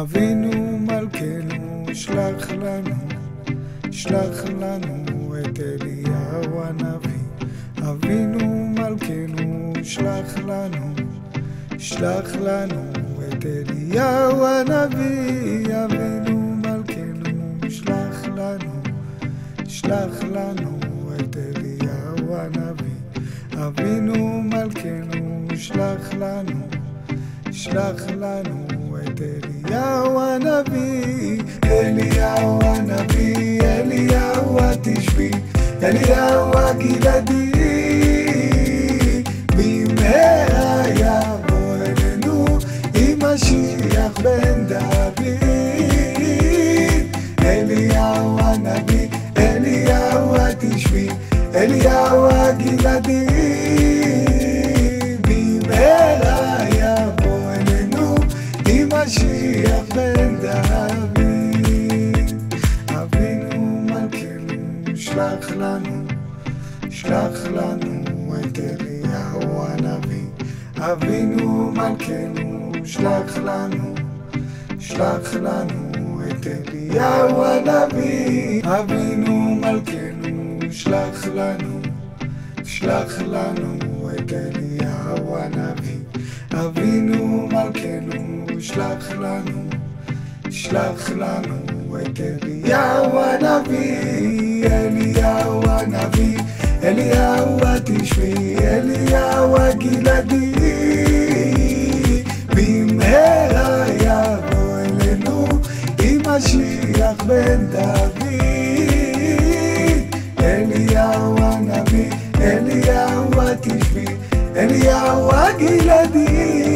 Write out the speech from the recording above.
אבינו מלכנו שלח לנו את אליהו הנביא. אבינו מלכנו שלח לנו את אליהו הנביא. אבינו מלכנו שלח לנו את אליהו הנביא. אבינו מלכנו שלח לנו את אליהו הנביא. אליהו הנביא, אליהו התשבי, אליהו הגלעדי, במהרה יבוא אלינו עם משיח בן דוד. אליהו הנביא, אליהו התשבי, אליהו הגלעדי, במהרה יבוא אלינו עם משיח בן דוד. אבינו מלכנו שלח לנו את אליהו הנביא. אבינו מלכנו שלח לנו את אליהו הנביא. אבינו מלכנו שלח לנו את אליהו הנביא. אבינו מלכנו שלח לנו את אליהו הנביא. אליהו הנביא, אליהו התשבי, אליהו הגלעדי, במהרה יבוא אלינו עם משיח בן דוד. אליהו הנביא, אליהו התשבי, אליהו הגלעדי,